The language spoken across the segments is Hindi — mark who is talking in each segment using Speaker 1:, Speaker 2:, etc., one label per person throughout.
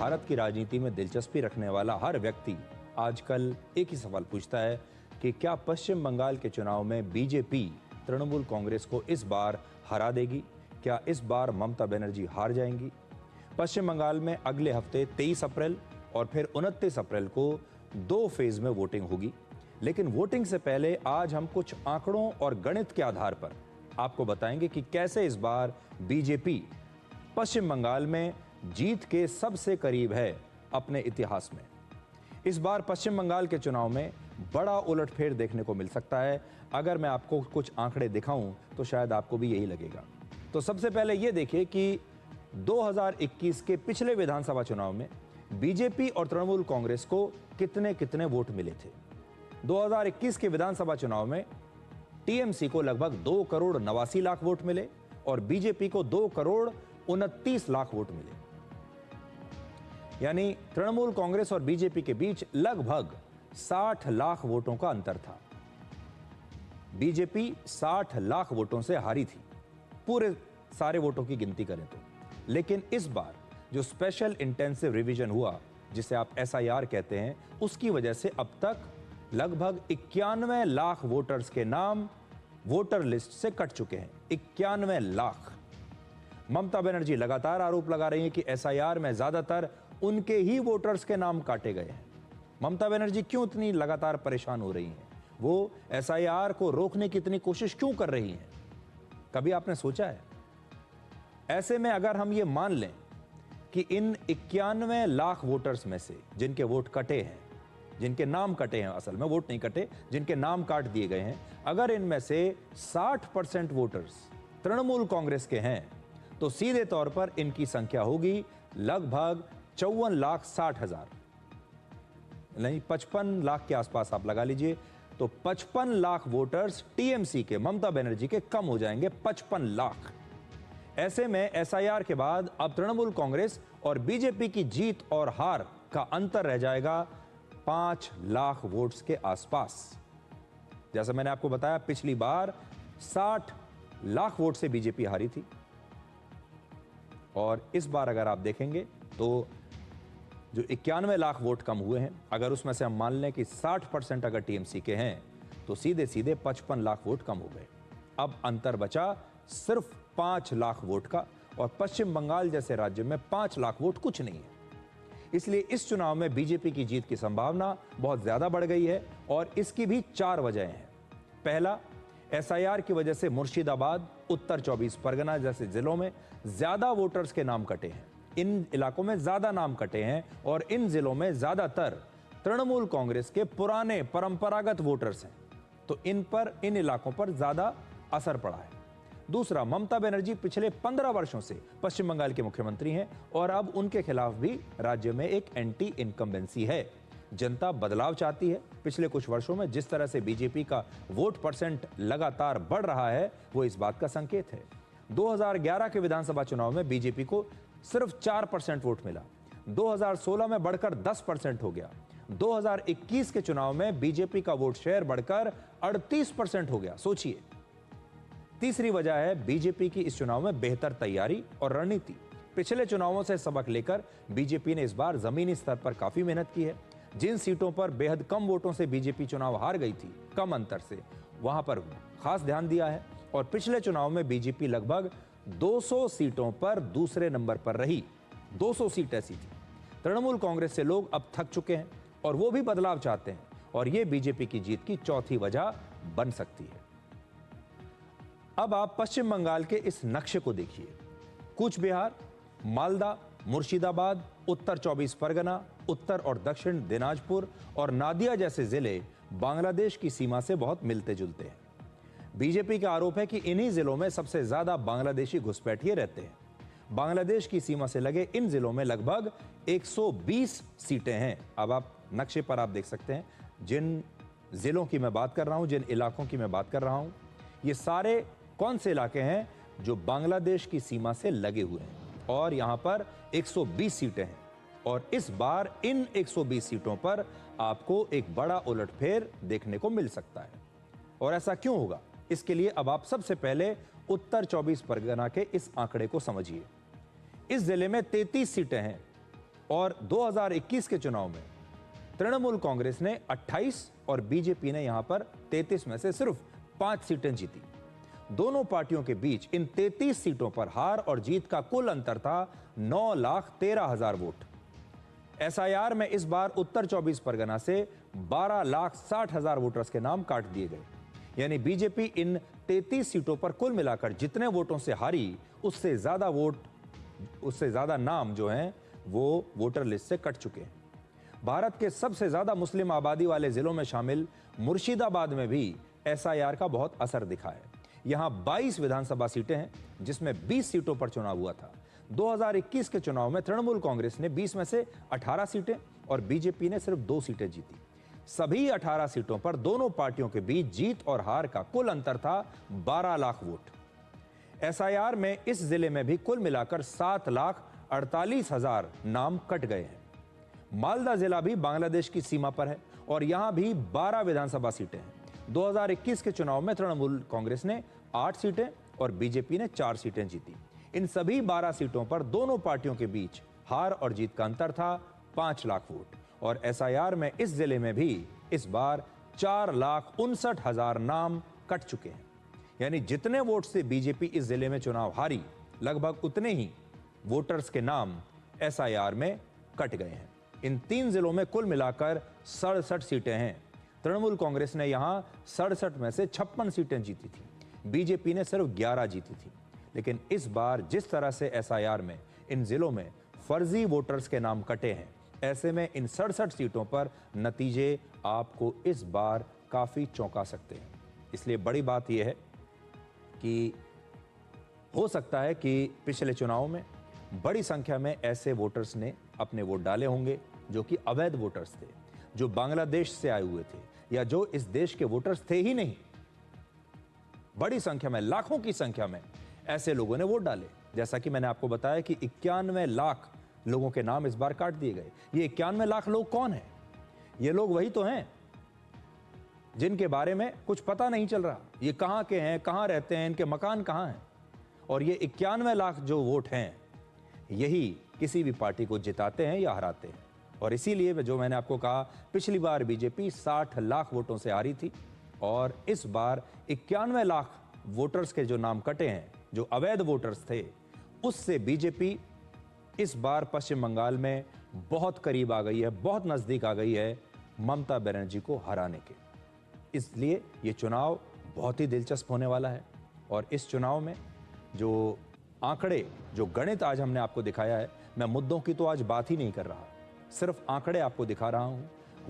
Speaker 1: भारत की राजनीति में दिलचस्पी रखने वाला हर व्यक्ति आजकल एक ही सवाल पूछता है कि क्या पश्चिम बंगाल के चुनाव में बीजेपी तृणमूल कांग्रेस को इस बार हरा देगी? क्या इस बार ममता बनर्जी हार जाएंगी? पश्चिम बंगाल में अगले हफ्ते 23 अप्रैल और फिर 29 अप्रैल को 2 फेज में वोटिंग होगी। लेकिन वोटिंग से पहले आज हम कुछ आंकड़ों और गणित के आधार पर आपको बताएंगे कि कैसे इस बार बीजेपी पश्चिम बंगाल में जीत के सबसे करीब है अपने इतिहास में। इस बार पश्चिम बंगाल के चुनाव में बड़ा उलटफेर देखने को मिल सकता है। अगर मैं आपको कुछ आंकड़े दिखाऊं तो शायद आपको भी यही लगेगा। तो सबसे पहले यह देखिए कि 2021 के पिछले विधानसभा चुनाव में बीजेपी और तृणमूल कांग्रेस को कितने कितने वोट मिले थे। 2021 के विधानसभा चुनाव में टीएमसी को लगभग 2 करोड़ 89 लाख वोट मिले और बीजेपी को 2 करोड़ 29 लाख वोट मिले। यानी तृणमूल कांग्रेस और बीजेपी के बीच लगभग 60 लाख वोटों का अंतर था। बीजेपी 60 लाख वोटों से हारी थी, पूरे सारे वोटों की गिनती करें तो। लेकिन इस बार जो स्पेशल इंटेंसिव रिवीजन हुआ, जिसे आप एसआईआर कहते हैं, उसकी वजह से अब तक लगभग 91 लाख वोटर्स के नाम वोटर लिस्ट से कट चुके हैं। 91 लाख। ममता बनर्जी लगातार आरोप लगा रही हैं कि एसआईआर में ज्यादातर उनके ही वोटर्स के नाम काटे गए हैं। ममता बनर्जी क्यों इतनी लगातार परेशान हो रही हैं? वो एसआईआर को रोकने की इतनी कोशिश क्यों कर रही हैं? कभी आपने सोचा है? ऐसे में अगर हम ये मान लें कि इन 91 लाख वोटर्स में से जिनके वोट कटे हैं, जिनके नाम कटे हैं, असल में वोट नहीं कटे, जिनके नाम काट दिए गए हैं, अगर इनमें से 60% वोटर्स तृणमूल कांग्रेस के हैं तो सीधे तौर पर इनकी संख्या होगी लगभग 54,60,000, नहीं 55 लाख के आसपास आप लगा लीजिए। तो 55 लाख वोटर्स टीएमसी के, ममता बनर्जी के कम हो जाएंगे, 55 लाख। ऐसे में एसआईआर के बाद अब तृणमूल कांग्रेस और बीजेपी की जीत और हार का अंतर रह जाएगा 5 लाख वोट्स के आसपास। जैसा मैंने आपको बताया, पिछली बार 60 लाख वोट से बीजेपी हारी थी और इस बार अगर आप देखेंगे तो जो 91 लाख वोट कम हुए हैं, अगर उसमें से हम मान लें कि 60% अगर टीएमसी के हैं तो सीधे सीधे 55 लाख वोट कम हो गए। अब अंतर बचा सिर्फ 5 लाख वोट का, और पश्चिम बंगाल जैसे राज्य में 5 लाख वोट कुछ नहीं है। इसलिए इस चुनाव में बीजेपी की जीत की संभावना बहुत ज्यादा बढ़ गई है और इसकी भी 4 वजहें हैं। पहला, एसआईआर की वजह से मुर्शिदाबाद, उत्तर 24 परगना जैसे जिलों में ज्यादा वोटर्स के नाम कटे हैं। इन इलाकों में ज्यादा नाम कटे हैं और इन जिलों में ज्यादातर तृणमूल कांग्रेस के पुराने परंपरागत वोटर्स हैं, तो इन इलाकों पर ज्यादा असर पड़ा है। दूसरा, ममता बनर्जी पिछले 15 वर्षों से पश्चिम बंगाल के मुख्यमंत्री हैं और अब उनके खिलाफ भी राज्य में एक एंटी इनकम्बेंसी है। जनता बदलाव चाहती है। पिछले कुछ वर्षों में जिस तरह से बीजेपी का वोट परसेंट लगातार बढ़ रहा है, वो इस बात का संकेत है। 2011 के विधानसभा चुनाव में बीजेपी को सिर्फ 4% वोट मिला, 2016 में बढ़कर 10% हो गया, 2021 के चुनाव में बीजेपी का वोट शेयर बढ़कर 38% हो गया। सोचिए। तीसरी वजह है बीजेपी की इस चुनाव में बेहतर तैयारी और रणनीति। पिछले चुनावों से सबक लेकर बीजेपी ने इस बार जमीनी स्तर पर काफी मेहनत की है। जिन सीटों पर बेहद कम वोटों से बीजेपी चुनाव हार गई थी, कम अंतर से, वहां पर खास ध्यान दिया है और पिछले चुनाव में बीजेपी लगभग 200 सीटों पर दूसरे नंबर पर रही। 200 सीट ऐसी थी। तृणमूल कांग्रेस से लोग अब थक चुके हैं और वो भी बदलाव चाहते हैं और ये बीजेपी की जीत की चौथी वजह बन सकती है। अब आप पश्चिम बंगाल के इस नक्शे को देखिए। कूच बिहार, मालदा, मुर्शिदाबाद, उत्तर 24 परगना, उत्तर और दक्षिण दिनाजपुर और नादिया जैसे जिले बांग्लादेश की सीमा से बहुत मिलते जुलते हैं। बीजेपी का आरोप है कि इन्हीं जिलों में सबसे ज्यादा बांग्लादेशी घुसपैठिए रहते हैं। बांग्लादेश की सीमा से लगे इन जिलों में लगभग 120 सीटें हैं। अब आप नक्शे पर आप देख सकते हैं जिन जिलों की मैं बात कर रहा हूं, जिन इलाकों की मैं बात कर रहा हूं, ये सारे कौन से इलाके हैं जो बांग्लादेश की सीमा से लगे हुए हैं और यहां पर 120 सीटें हैं। और इस बार इन 120 सीटों पर आपको एक बड़ा उलटफेर देखने को मिल सकता है। और ऐसा क्यों होगा, इसके लिए अब आप सबसे पहले उत्तर 24 परगना के इस आंकड़े को समझिए। इस जिले में 33 सीटें हैं और 2021 के चुनाव में तृणमूल कांग्रेस ने 28 और बीजेपी ने यहां पर 33 में से सिर्फ 5 सीटें जीती। दोनों पार्टियों के बीच इन 33 सीटों पर हार और जीत का कुल अंतर था 9,13,000 वोट। एसआईआर में इस बार उत्तर 24 परगना से 12,60,000 वोटर्स के नाम काट दिए गए। यानी बीजेपी इन 33 सीटों पर कुल मिलाकर जितने वोटों से हारी, उससे ज्यादा नाम जो हैं वो वोटर लिस्ट से कट चुके हैं। भारत के सबसे ज्यादा मुस्लिम आबादी वाले जिलों में शामिल मुर्शिदाबाद में भी एसआईआर का बहुत असर दिखा है। यहां 22 विधानसभा सीटें हैं, जिसमें 20 सीटों पर चुनाव हुआ था। 2021 के चुनाव में तृणमूल कांग्रेस ने 20 में से 18 सीटें और बीजेपी ने सिर्फ 2 सीटें जीती। सभी 18 सीटों पर दोनों पार्टियों के बीच जीत और हार का कुल अंतर था 12 लाख वोट। एसआईआर में इस जिले में भी कुल मिलाकर 7,48,000 नाम कट गए हैं। मालदा जिला भी बांग्लादेश की सीमा पर है और यहां भी 12 विधानसभा सीटें हैं। 2021 के चुनाव में तृणमूल कांग्रेस ने 8 सीटें और बीजेपी ने 4 सीटें जीती। इन सभी 12 सीटों पर दोनों पार्टियों के बीच हार और जीत का अंतर था 5 लाख वोट। और एसआईआर में इस जिले में भी इस बार 4,59,000 नाम कट चुके हैं। यानी जितने वोट से बीजेपी इस जिले में चुनाव हारी, लगभग उतने ही वोटर्स के नाम एसआईआर में कट गए हैं। इन 3 जिलों में कुल मिलाकर 67 सीटें हैं। तृणमूल कांग्रेस ने यहां 67 में से 56 सीटें जीती थी, बीजेपी ने सिर्फ 11 जीती थी। लेकिन इस बार जिस तरह से एसआईआर में इन जिलों में फर्जी वोटर्स के नाम कटे हैं, ऐसे में इन 67 सीटों पर नतीजे आपको इस बार काफी चौंका सकते हैं। इसलिए बड़ी बात यह है कि हो सकता है कि पिछले चुनाव में बड़ी संख्या में ऐसे वोटर्स ने अपने वोट डाले होंगे जो कि अवैध वोटर्स थे, जो बांग्लादेश से आए हुए थे या जो इस देश के वोटर्स थे ही नहीं। बड़ी संख्या में, लाखों की संख्या में ऐसे लोगों ने वोट डाले। जैसा कि मैंने आपको बताया कि 91 लाख लोगों के नाम इस बार काट दिए गए। ये 91 लाख लोग कौन हैं? ये लोग वही तो हैं जिनके बारे में कुछ पता नहीं चल रहा। ये कहां के हैं, कहां रहते हैं, इनके मकान कहां हैं। और ये 91 लाख जो वोट हैं, यही किसी भी पार्टी को जिताते हैं या हराते हैं। और इसीलिए जो मैंने आपको कहा, पिछली बार बीजेपी 60 लाख वोटों से हारी थी और इस बार 91 लाख वोटर्स के जो नाम कटे हैं, जो अवैध वोटर्स थे, उससे बीजेपी इस बार पश्चिम बंगाल में बहुत करीब आ गई है, बहुत नजदीक आ गई है ममता बनर्जी को हराने के। इसलिए ये चुनाव बहुत ही दिलचस्प होने वाला है। और इस चुनाव में जो आंकड़े, जो गणित आज हमने आपको दिखाया है, मैं मुद्दों की तो आज बात ही नहीं कर रहा, सिर्फ आंकड़े आपको दिखा रहा हूं,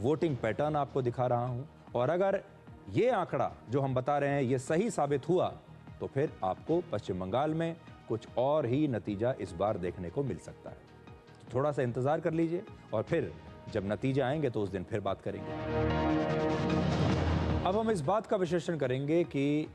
Speaker 1: वोटिंग पैटर्न आपको दिखा रहा हूं। और अगर ये आंकड़ा जो हम बता रहे हैं ये सही साबित हुआ, तो फिर आपको पश्चिम बंगाल में कुछ और ही नतीजा इस बार देखने को मिल सकता है। तो थोड़ा सा इंतजार कर लीजिए और फिर जब नतीजे आएंगे तो उस दिन फिर बात करेंगे। अब हम इस बात का विश्लेषण करेंगे कि